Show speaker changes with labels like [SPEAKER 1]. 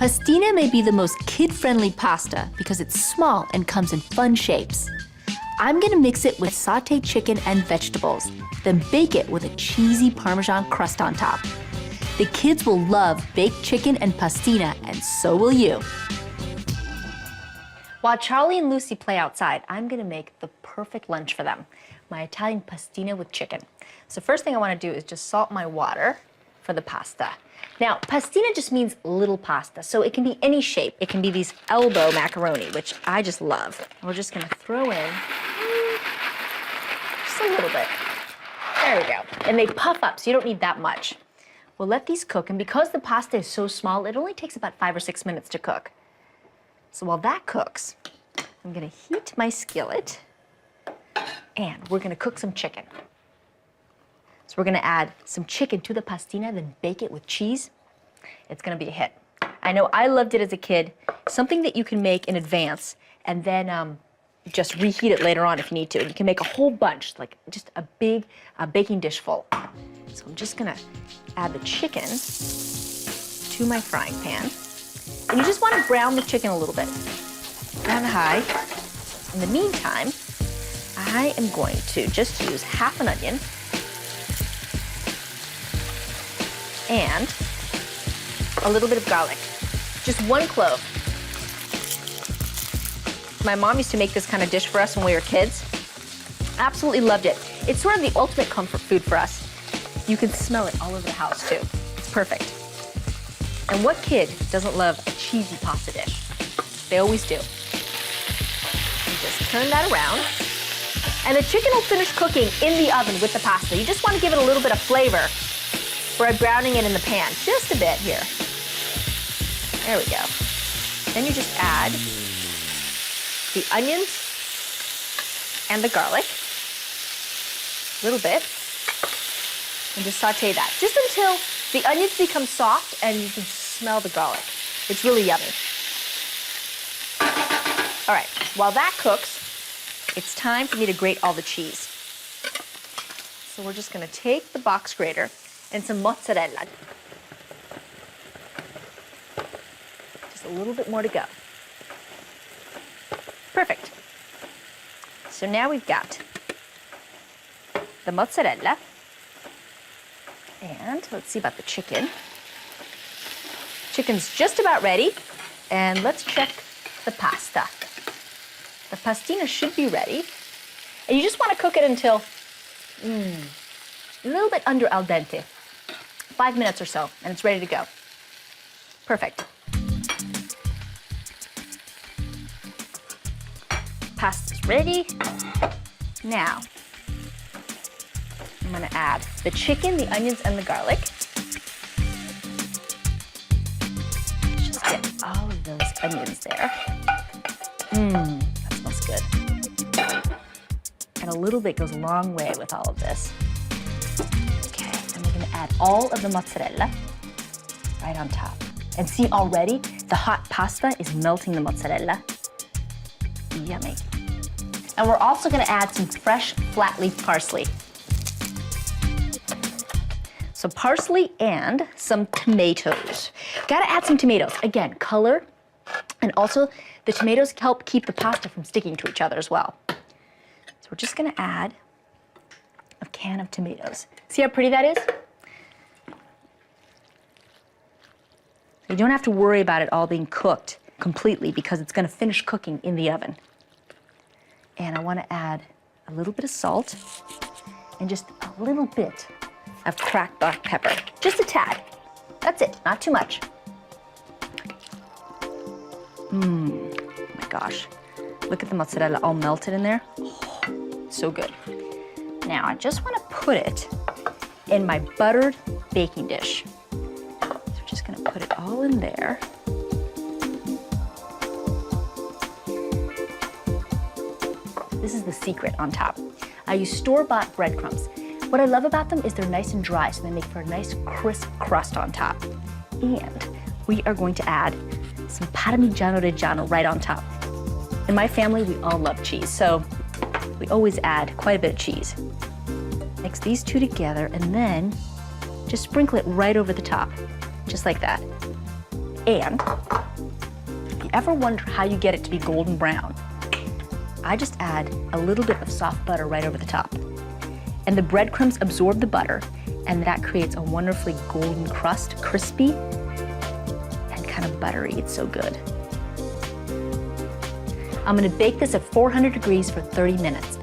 [SPEAKER 1] Pastina may be the most kid-friendly pasta because it's small and comes in fun shapes. I'm gonna mix it with sauteed chicken and vegetables, then bake it with a cheesy Parmesan crust on top. The kids will love baked chicken and pastina, and so will you. While Charlie and Lucy play outside, I'm gonna make the perfect lunch for them, my Italian pastina with chicken. So first thing I wanna do is just salt my water for the pasta. Now, pastina just means little pasta, so it can be any shape. It can be these elbow macaroni, which I just love. We're just gonna throw in just a little bit. There we go. And they puff up, so you don't need that much. We'll let these cook, and because the pasta is so small, it only takes about 5 or 6 minutes to cook. So while that cooks, I'm gonna heat my skillet, and we're gonna cook some chicken. So we're gonna add some chicken to the pastina, then bake it with cheese. It's gonna be a hit. I know I loved it as a kid. Something that you can make in advance and then just reheat it later on if you need to. And you can make a whole bunch, like just a big baking dish full. So I'm just gonna add the chicken to my frying pan. And you just wanna brown the chicken a little bit. Brown high. In the meantime, I am going to just use half an onion and a little bit of garlic. Just 1 clove. My mom used to make this kind of dish for us when we were kids. Absolutely loved it. It's sort of the ultimate comfort food for us. You can smell it all over the house too. It's perfect. And what kid doesn't love a cheesy pasta dish? They always do. You just turn that around. And the chicken will finish cooking in the oven with the pasta. You just want to give it a little bit of flavor by browning it in the pan, just a bit here. There we go. Then you just add the onions and the garlic, a little bit, and just saute that, just until the onions become soft and you can smell the garlic. It's really yummy. All right, while that cooks, it's time for me to grate all the cheese. So we're just gonna take the box grater and some mozzarella. Just a little bit more to go. Perfect. So now we've got the mozzarella, and let's see about the chicken. Chicken's just about ready, and let's check the pasta. The pastina should be ready, and you just want to cook it until a little bit under al dente. 5 minutes or so, and it's ready to go. Perfect. Pasta's ready. Now, I'm gonna add the chicken, the onions, and the garlic. Just get all of those onions there. That smells good. And a little bit goes a long way with all of this. Okay, and we're gonna add all of the mozzarella right on top. And see, already, the hot pasta is melting the mozzarella. Yummy. And we're also gonna add some fresh flat leaf parsley. So parsley and some tomatoes. Gotta add some tomatoes. Again, color, and also the tomatoes help keep the pasta from sticking to each other as well. So we're just gonna add a can of tomatoes. See how pretty that is? You don't have to worry about it all being cooked completely because it's gonna finish cooking in the oven. And I wanna add a little bit of salt and just a little bit of cracked black pepper. Just a tad. That's it, not too much. Oh my gosh. Look at the mozzarella all melted in there. Oh, so good. Now I just wanna put it in my buttered baking dish. So we're just gonna put it all in there. This is the secret on top. I use store-bought breadcrumbs. What I love about them is they're nice and dry, so they make for a nice crisp crust on top. And we are going to add some Parmigiano Reggiano right on top. In my family, we all love cheese, so we always add quite a bit of cheese. Mix these two together and then just sprinkle it right over the top, just like that. And if you ever wonder how you get it to be golden brown, I just add a little bit of soft butter right over the top. And the breadcrumbs absorb the butter, and that creates a wonderfully golden crust, crispy and kind of buttery. It's so good. I'm gonna bake this at 400 degrees for 30 minutes.